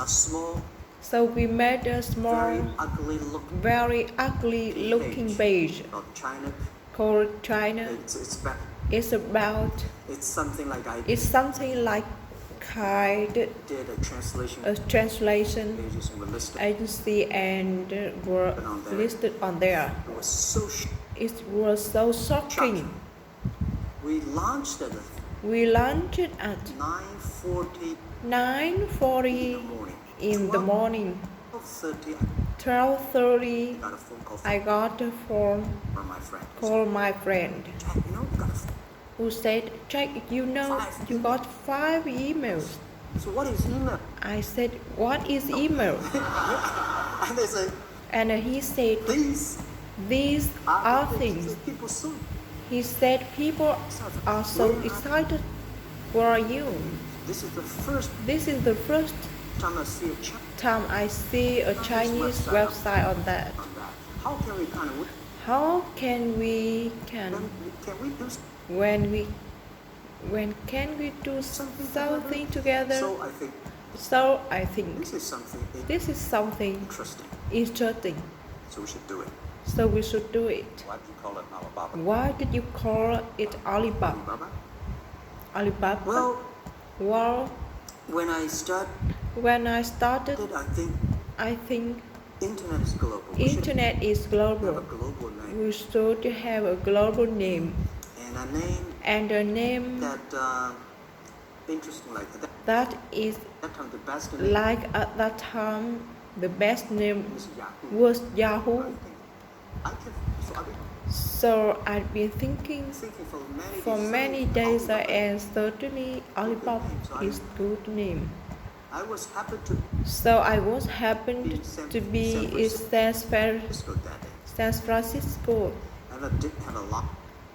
a small, So we made a small, very ugly looking page of China. called China. It's about. It's It's something like kind did a translation. a translation Agencies were listed. agency and were listed on there. It was so. It was so shocking. We launched it. We launched it at 9:40 9:40 in the morning. 12:30. 12:30, Got a phone call I got a phone from my friend. call my friend Jack, you got a phone. who said, Jack, you know, you got 5 emails. So what is email? I said, what is email? And they say, And he said, these are things. People soon. He said, people are so excited. Where are you? This is the first time time I see a I see a Chinese website on that. How can we How can we do when can we do something together? So I think This is something interesting. So we should do it. So we should do it. Why do you call it Alibaba? Why did you call it Alibaba? Alibaba? Well, when I started, I think internet is global. internet is global. Have a global name. We should have a global name. And a name And a name that interesting like that. that is That time the best name like at that time the best name was Yahoo. was Yahoo. I can, so I've been So I've been thinking thinking for many days and certainly Alibaba is good name. I was happy to So I was happened to be in San Francisco that day. Francisco, And I did have a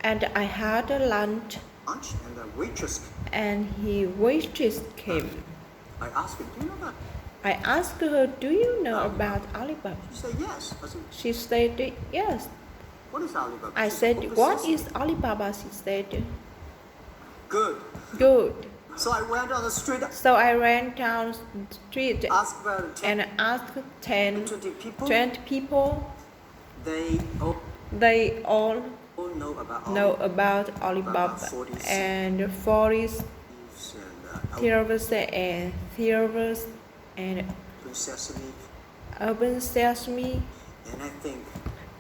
and I had a lunch, lunch, and the waitress. and waitress came. I asked her, "Do you know that?" I asked her, do you know about Alibaba? She said, "Yes." I said, She said, yes. "What is Alibaba?" I She said, "Oh, what this is Alibaba? She said, good?" good. So I went on the street, So I ran down the street asked about 10, and asked 10, 20 people. 20 people. They all All know about Alibaba and 40s theaters and Sesame. Urban Sesame. And I think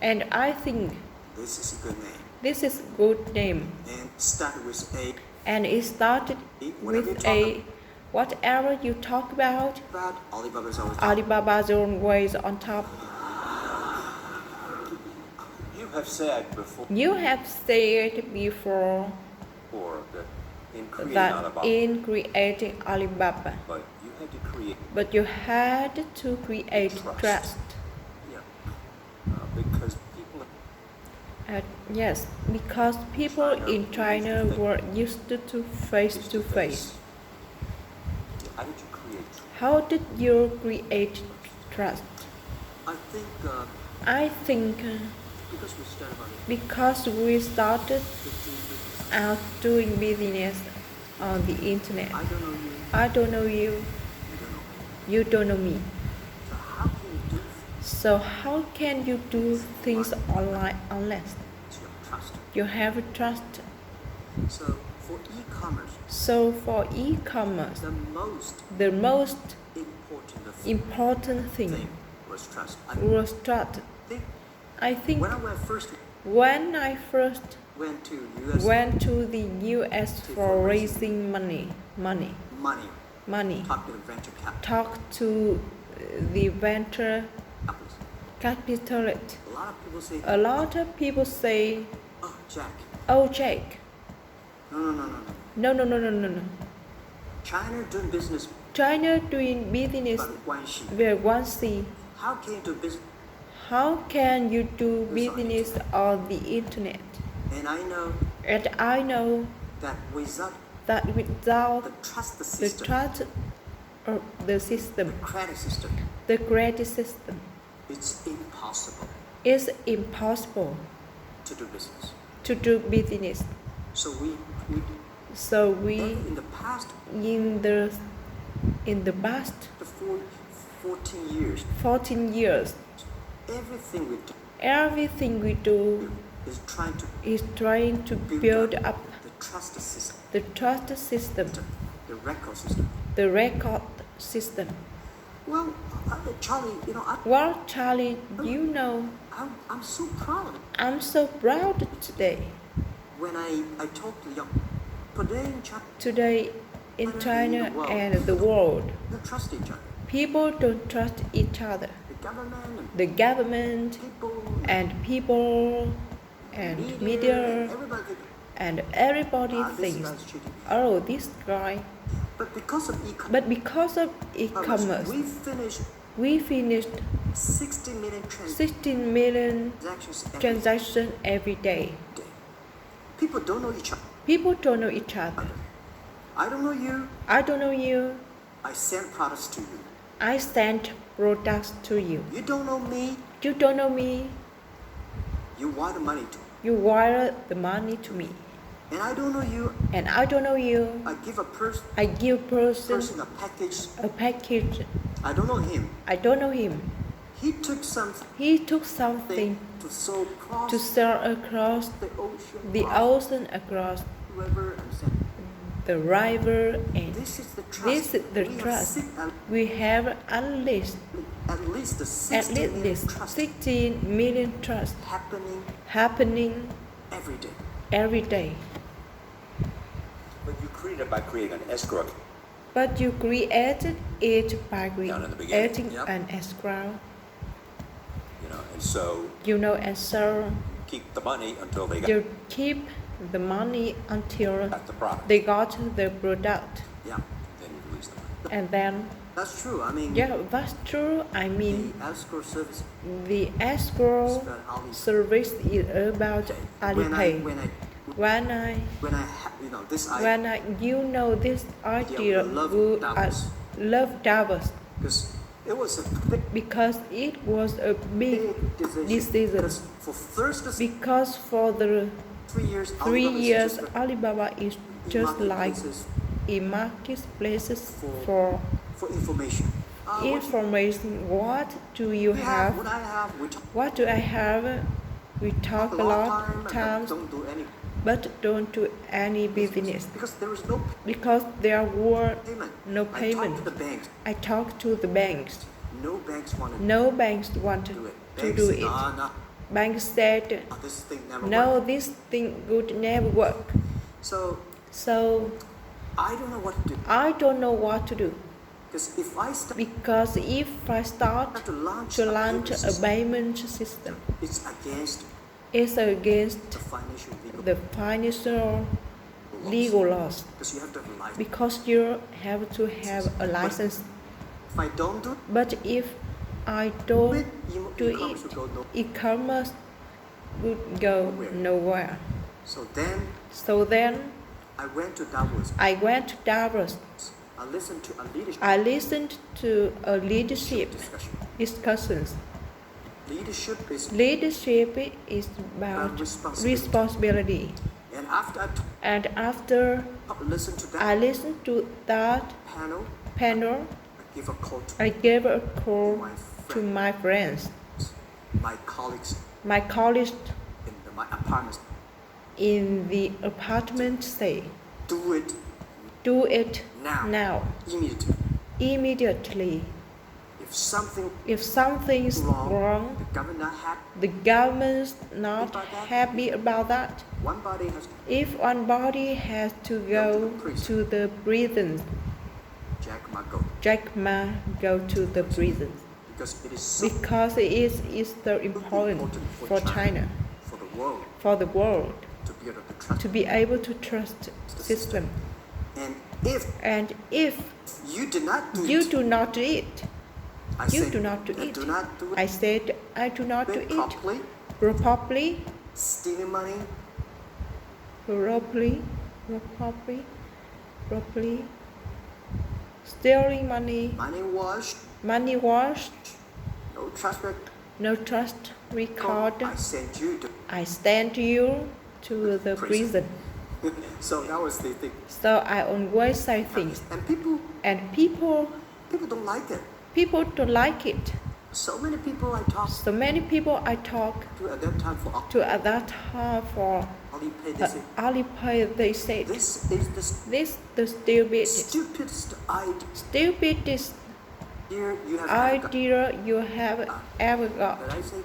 And I think this is a good name. this is good name. And started with A. And it started with a whatever you talk about, Alibaba's always Alibaba's always on top. You have said before You have said before that in creating Alibaba, but you had to create but you had to create trust. Yeah. Because people Yes, because people in China were used to face to face. How did you create? How did you create trust? I think I think because we started about because we started 15 years. out doing business on the internet. I don't know you. I don't know you. You don't know me. You don't know me. So how can you do So how can you do things online unless to trust? you have trust? So for e-commerce, So for e-commerce, the most the most important important thing was trust. was trust. think I think when I first when I first went to US, went to the US for raising money, money, talk to the venture capitalists. capitalist. A lot of people say, A lot of people say, "Oh, Jack, oh Jake, no. no. China doing business, China doing business but with one C. how can you do business?" How can you do business on the internet? And I know And I know that without that without the trust the system, trust of the system, the credit system, the credit system, it's impossible it's impossible to do business. to do business. So So we in the past, in the past, the 14 years, 14 years. everything we do Everything we do is trying to is trying to build up the trust system, the trust system, the record system. the record system. Well, Charlie, Well, Charlie, you know, I'm so proud I'm so proud today. when I talk to young today in China. Today in China and the world, Don't trust each other. people don't trust each other. The government The government and people and media everybody. and everybody This thinks, guy's cheating. oh, this guy. But because of e-commerce, But because of e-commerce, we finished we finished 60 million 16 million transactions every transactions every day. day. People don't know each other. People don't know each other. I don't know you. I don't know you. I send products to you. I send products to you. You don't know me. You don't know me. You wire the money to me. You wire the money to me. And I don't know you. And I don't know you. I give a I give person person a package. a package. I don't know him. I don't know him. He took something He took something to sell across to sell across the the ocean, across river, and said, the river, and this is the trust. this is the We have trust. We have at least at least the 60 million trust 16 million trust happening every day. every day. But you created it by creating an escrow. But you created it by Down in the beginning, creating yep. an escrow, And so and so keep the money until they got you keep the money until the product. they got the product, Yeah, Then you release the money. and then that's true. I mean, yeah, that's true. I mean, the escrow service the escrow is about Ali. service is about Alipay. When I this idea, When this idea, love I Davos. love Davos because it was a big, because it was a big decision. Because for first Because for the 3 years, 3 years, Alibaba Alibaba is just like marketplaces a marketplace for for information. information. What do you What have? I have, we talk What do I have? We talk a lot but times, don't do any but don't do any business because there is no because there were payment. no I talk payment. to the banks. I talked to the banks. No banks want to No banks wanted do it. to Banks do say, it. no, Banks said, this thing never no, works. this thing would never work. So So I don't know what to do I don't know what to do because if I start because if I start to launch to a launch payment a system, payment system, it's against it's against the financial legal the financial laws. legal laws Because you have to have a license. because you have to have a license. If I don't do But if I it, don't do e-commerce it, will go no. e-commerce would go nowhere. So then So then I went to Davos. I went to Davos. I listened to a leadership I listened to a leadership discussion. discussions. Leadership is Leadership is about responsibility. and after I And after listened to that I listened to that panel, panel, I give a call to I gave a call my to friends, my friends, my colleagues my colleagues in my apartment. in the apartment say, Do it do it now, now, immediately. immediately. If something's If something's wrong, the government not happy. the government's not happy about that. One body has If one body has to go to the prison, Jack Ma go to the prison because it is so because it is so important for China, for the world for the world to be able to trust. to be able to trust system. And if And if you did not do you it, do not do it, I you said, do not do and it. do not do it I said I do not do it properly, properly, stealing money, properly, stealing money, money washed, money washed, no trust record. no trust record. I sent you to. I send you to the prison. So that was the thing. So I always say things, And people and people don't like it. People don't like it. So many people I talked So many people I talk to at that time for to at that time for Alipay, they the say, Alipay, they said this is this the stupidest stupidest idea you have ever got. idea you have ever got. But I say,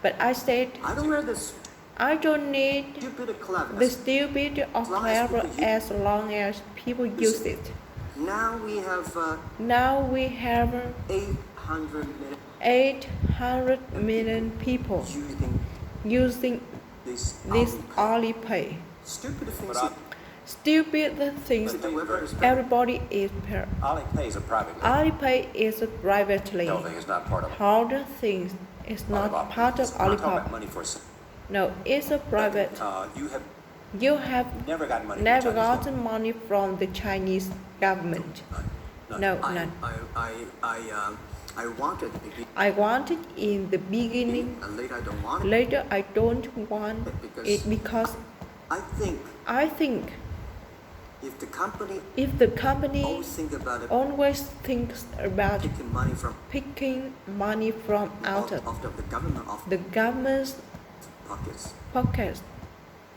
But I said I don't wear this I don't need stupid clever. the stupid or As long as clever people use as long as people use it. Now we have Now we have 800 million 800 million people using using this this Alipay. Alipay. Stupid things. But Stupid things But Whoever is everybody is Alipay is a private Alipay is privately No thing is not part of held thing. It's not part of We're not talking about Alipay. money for No, it's a private. you have You have never gotten money. never from Chinese gotten money from the Chinese government. None. No, I, none. I wanted to be, I want it in the beginning. and later I don't want it. Later, I don't want it because I think I think if the company if the company always think about it, always thinks about taking money from picking money from out of of the government of the government's pockets, pockets,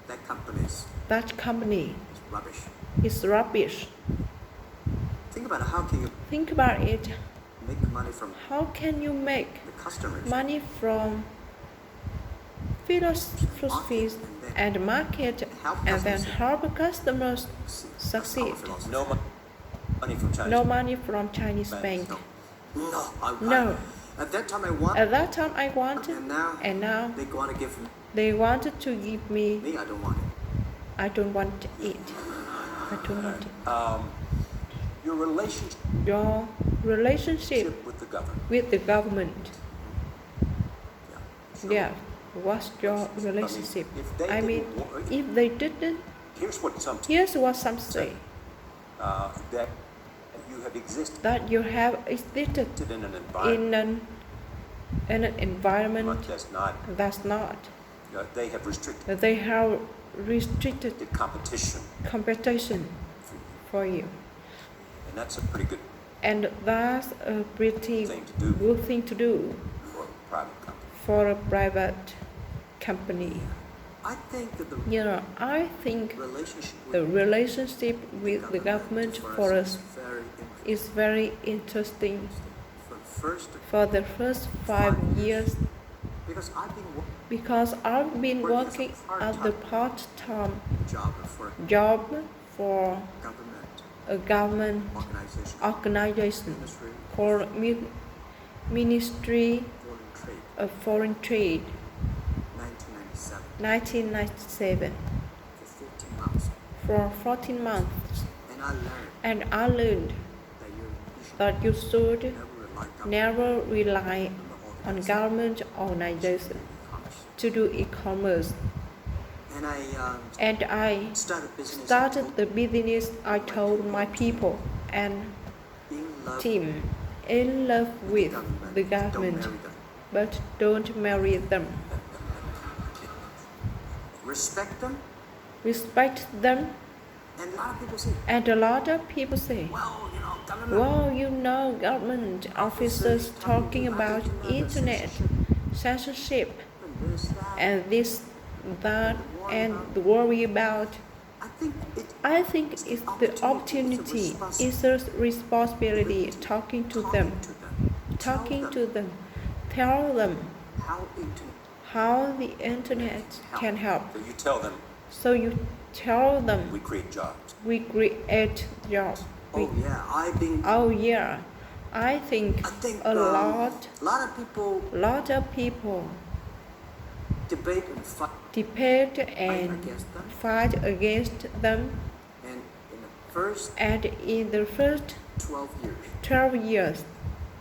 that company that company is rubbish. is rubbish. Think about it, how can you Think about it. make money from How can you make the customers? money from philosophies and market and then help customers succeed? No money from Chinese. No money from Chinese bank. No. No. At that time I want, At that time I wanted, and now and now they want to give they wanted to give me. me. I don't want it. I don't want it. I don't want it. Your relationship Your relationship with the government. with the government. Sure. Yeah. What's your relationship? if they I mean, didn't- if they didn't, Here's what some here's what some say. that you have existed That you have existed in an environment in an environment that's not. that's not. They have restricted They have restricted the competition, competition for you. and that's a pretty good And that's a pretty thing to do. good thing to do for a private company. for a private company. I think that the You know, I think relationship with the relationship with the government for us is very is very interesting. interesting. For the first, For the first 5 years, because I've been because I've been working at the part-time job job for for government a government organization, organization ministry, called Ministry foreign trade, of Foreign Trade, 1997, 1997, for 14 for 14 months. months. And I learned And I learned that you should that you should never rely on never rely on the government organization to do e-commerce. And I And I started started business the business. I told my people and in love team in love with the government, but don't marry them. Respect them, Respect them. and a lot of people say, And a lot of people say, government. well, you know, government officers talking about internet censorship and this, that. and this, that, and worry about. I think it's the opportunity, it's a responsibility talking to them, tell them how how internet the internet can help. So you tell them So you tell them we create jobs. we create jobs. Oh yeah, I've been. Oh yeah, I think I think a a lot lot of of people people debate and fight, debate and against them. fight against them, And in the first and in the first 12 years, 12 years,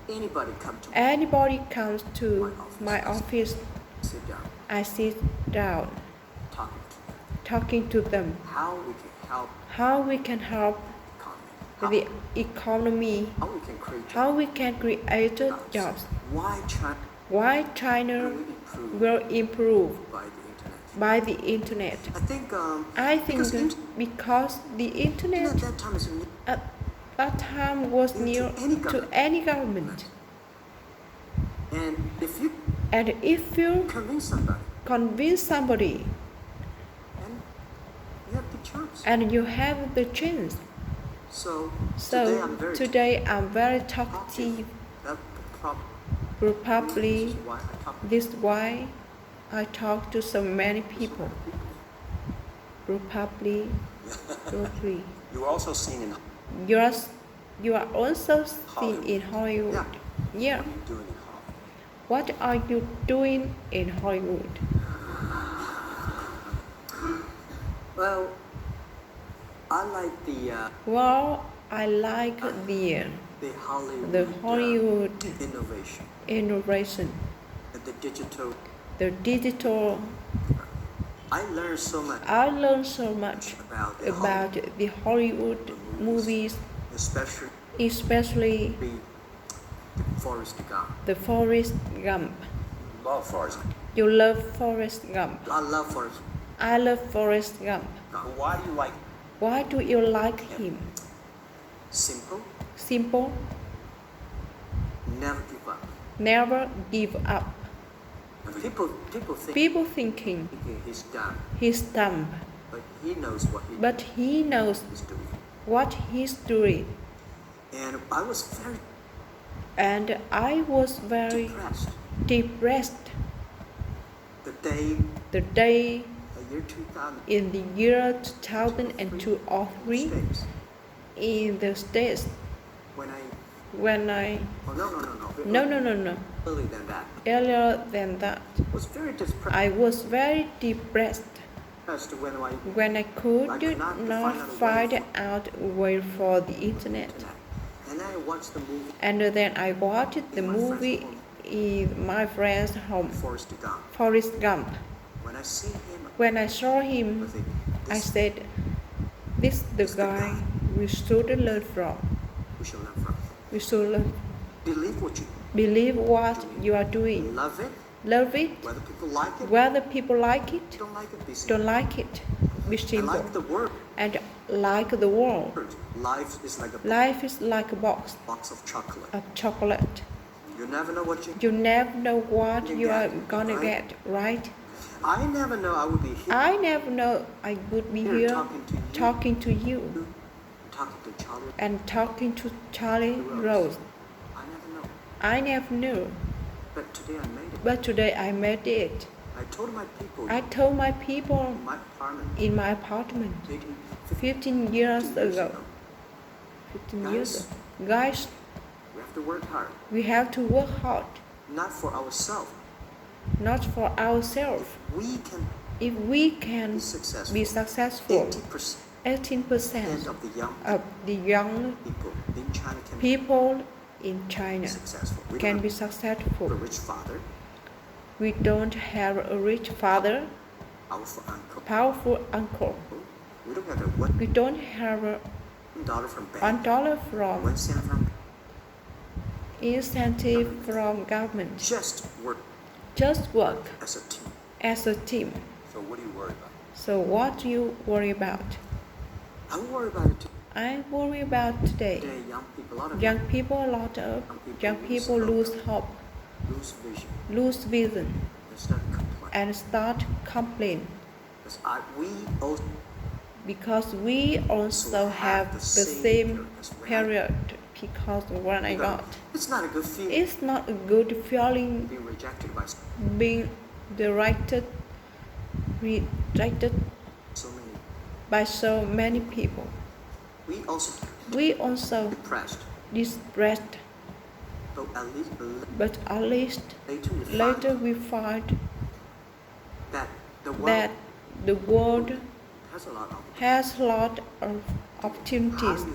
anybody come to anybody comes to my office, sit down, I sit down talking to them, talking to them how we can help how we can help economy, the economy, how we can create how we can create jobs, why why China China will improve will improve by the internet. by the internet. I I think think because the internet at that time is at that time was new new to any to any government. And if you And if you convince somebody, and you have the chance. and you have the chance. So today I'm very talkative. Probably this is why I talk to so many people. Probably. You were also seen in You are also seen in Hollywood. Yeah. What are you doing in Hollywood? What are you doing in Hollywood? Well, I like I like the Hollywood innovation, the digital. I learned so much about the Hollywood movies, especially the Forrest Gump. Love Forrest. You love Forrest Gump. I love Forrest Gump. Why do you like? Why do you like him? Simple. Never give up. People thinking he's dumb. But he knows what he's doing. And I was very depressed the day in the year 2002 or 3 in the States when I earlier than that I was very depressed when I could not find out a way for the internet. And then I watched the movie in my friend's home, Forrest Gump. When I saw him, I said, this is the guy we should learn from. We should learn. Believe what you are doing. Love it. Whether people like it, don't like it. Be simple. And like the world. Life is like a box of chocolate. You never know what you are gonna get, right? I never know I would be here. I never know I would be here talking to you and talking to Charlie Rose. I never knew. But today I made it. I told my people in my apartment 15 years ago. 15 years ago. Guys, we have to work hard. Not for ourselves. If we can be successful, 18% of the young people in China can be successful. We don't have a rich father, powerful uncle. We don't have $1 from incentive from government. Just work as a team. So what do you worry about? So what do you worry about? I worry about today. Young people, a lot of young people lose hope, lose vision, and start complaining. Because we also have the same period. Because when I got, it's not a good feeling being rejected by so many people. We also depressed. But at least later we find that the world has a lot of opportunities.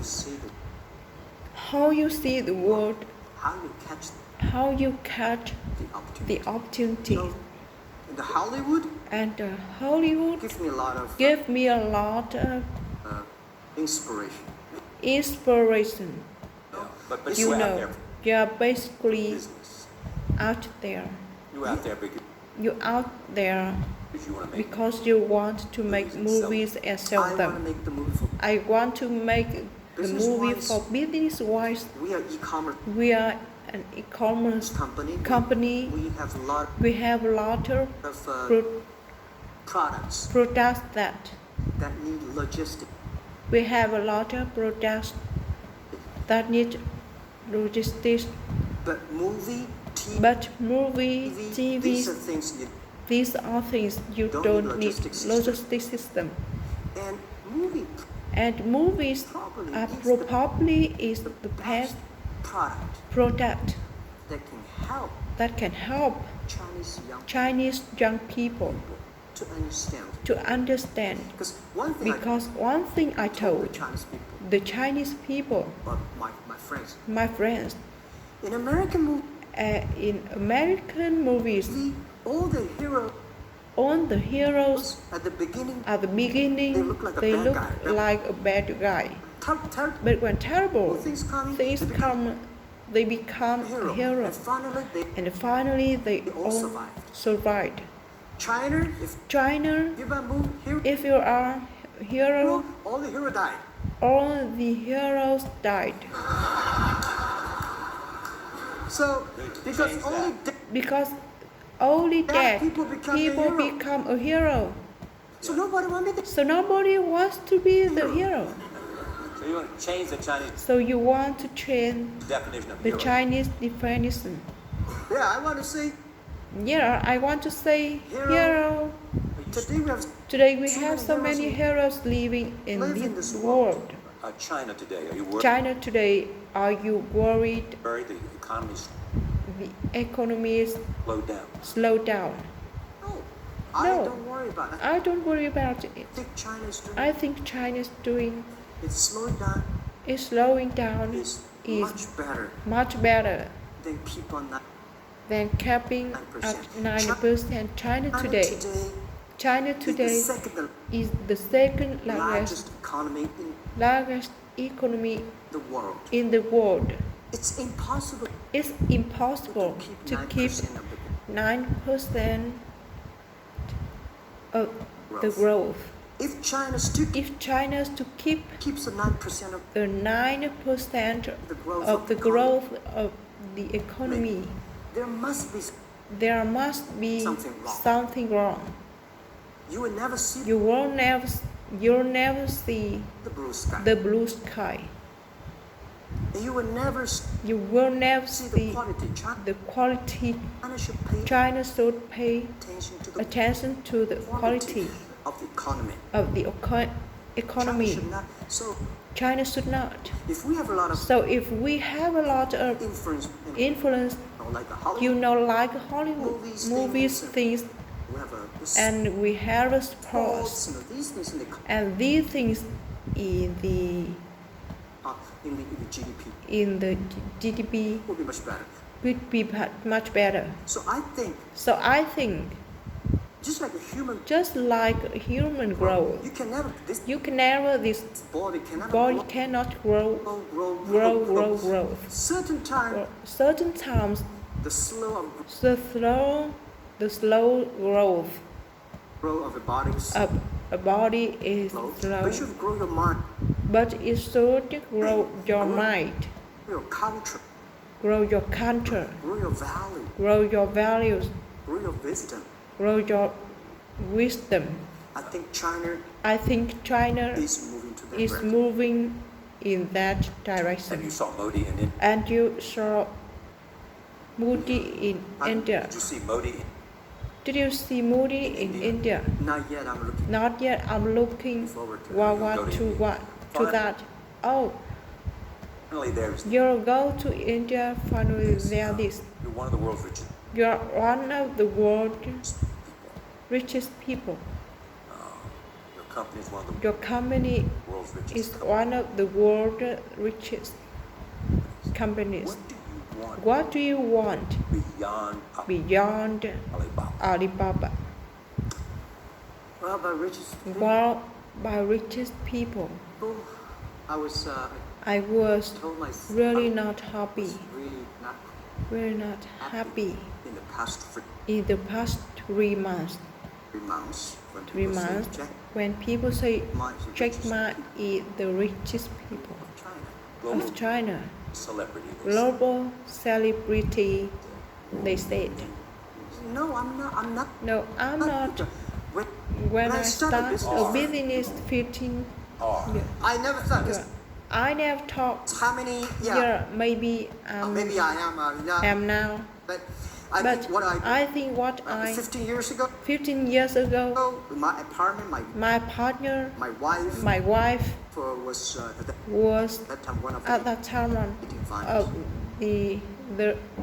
How you see the world, how you catch the opportunities. And Hollywood gave me a lot of inspiration. But You are basically out there. You're out there because you want to make movies and sell them. I want to make the movie for business-wise. We are an e-commerce company. company. We have a lot of products products that need logistics. we have a lot of products that need logistics. But movie, TV, these are things you don't need logistic system. And movies are probably is the best product that can help Chinese young people to understand. Because one thing I told the Chinese people, my friends, in American movies, all the heroes at the beginning they look like a bad guy. But when terrible things come, they become a hero. And finally they all survived. China, if you are a hero, all the heroes died. All the heroes died. So, because only dead people become a hero. So nobody wants to be the hero. So you want to change the Chinese. So you want to change definition of the hero. Chinese definition. Yeah, I want to say. Yeah, I want to say hero. Today we have so many heroes living in this world. China today, are you worried? China today, are you worried? The economy is slowed down. No, I don't worry about it. I don't worry about it. I think China is doing. It's slowing down. It's slowing down. Is much better than capping at 9%. China today is the second largest economy in the world. It's impossible to keep 9% of the growth. If China's to keeps the 9% of the 9% of the growth of the economy, there must be something wrong. You'll never see the blue sky. You will never see the quality. China should pay attention to the quality of the economy. China should not. If we have a lot of influence, like Hollywood movies, things, and we have sports, and these things in the GDP will be much better. Would be much better. So I think just like a human growth, you can never this body cannot grow. Certain times the slow growth of a body is slow. But you should grow your mind. But it should grow your mind. Your culture. Grow your culture. Grow your value. Grow your values. Grow your wisdom. Grow your wisdom. I think China is moving in that direction. And you saw Modi in India. And you saw Modi in India. Did you see Modi? Did you see Modi in India? Not yet. I'm looking forward to that. Oh, you'll go to India. Finally, there this. You're one of the world's richest. You're one of the world's richest people. Your company is one of the world's richest companies. What do you want beyond Alibaba? Well, by richest people. I was really not happy. Really not happy in the past 3 months. 3 months when people say Jack Ma is the richest people of China. celebrity. global celebrity, they said. No, I'm not. No, I'm not. When I started a business 15 years, I never thought this. I never thought, How many? maybe Maybe I am. am now. But But I think what 15 years ago, 15 years ago, my apartment, my partner, my wife, my wife was was that time one of at the that time one 18 founders. of the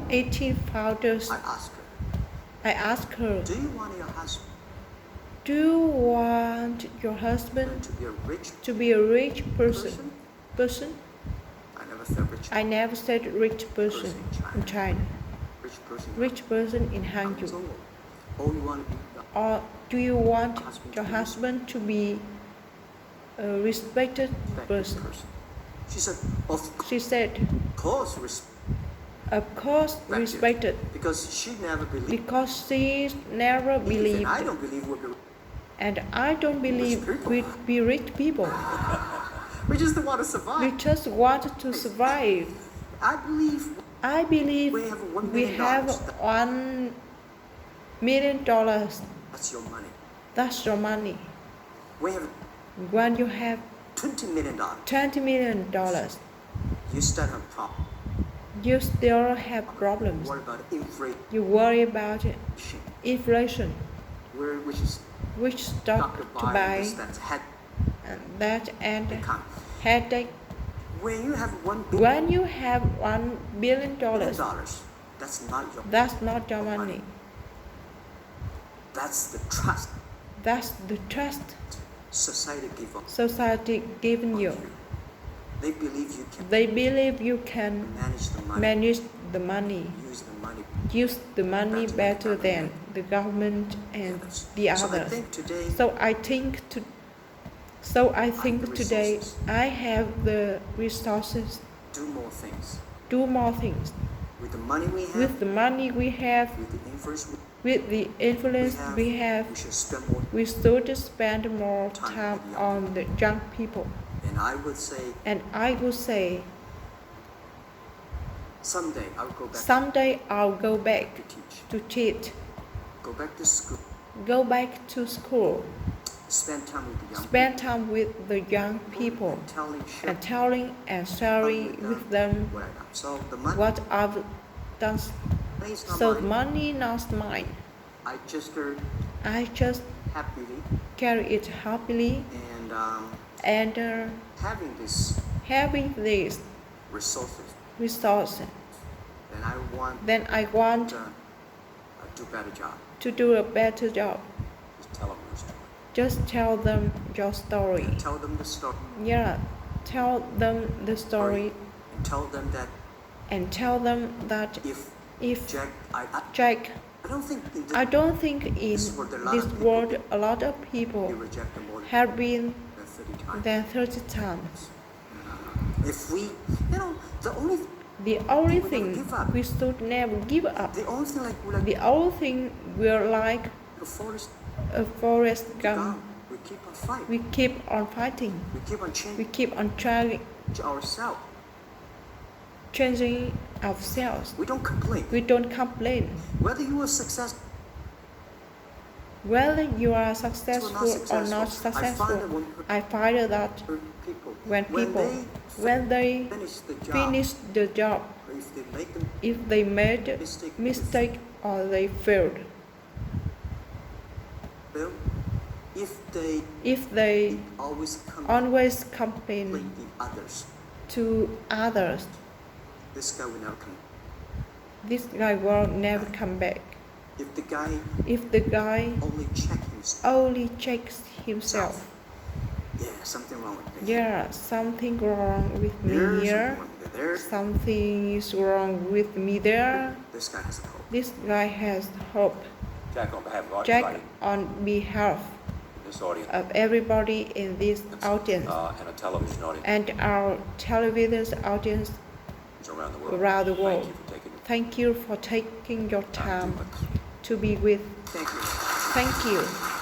18 founders. I asked her, I asked her, do you want your husband do you want your husband to be a rich to be a rich person? person? I never said rich. I never said rich person in China. Rich person. Rich person in Hangzhou. Oh, you want to be Or do you want your husband to be a respected person? She said, She said, of course respected. Because she never believed. Because she never believed. I don't believe we'll be. And I don't believe we'd be rich people. We just want to survive. We just want to survive. I believe we have $1 million. That's your money. That's your money. When you have When you have $20 million, $20 million, you still have a problem. you still have problems. What about inflation? You worry about inflation, which stock to buy, and that and headache. When you have $1 billion, that's not your money. That's the trust That's the trust society giving you. They believe you can. They believe you can manage the money, manage the money, use the money better than the government and the others. So I think today I have the resources. Do more things. With the money we have. With the money we have. With the influence we have. We should spend more time on the young people. And I would say. Someday I'll go back to teach. Go back to school. Spend time with the young people and telling and sharing with them what I've done. So money not mine. I just carry it happily and having these resources. Then I want to do a better job. Just tell them your story. Tell them the story. Yeah, tell them the story. And tell them that if Jack, I don't think in this world a lot of people have been than 30 times. If we, the only thing we should never give up. The only thing we're like a forest gum. We keep on fighting. We keep on trying changing ourselves. We don't complain. Whether you are successful or not successful, I find that when they finish the job, if they made a mistake or they failed, if they always complain to others, this guy will never come back. If the guy only checks himself, something wrong with me here, something is wrong with me there. This guy has hope. Jack, on behalf of everybody in this audience and our television audience around the world, thank you for taking your time to be with. Thank you.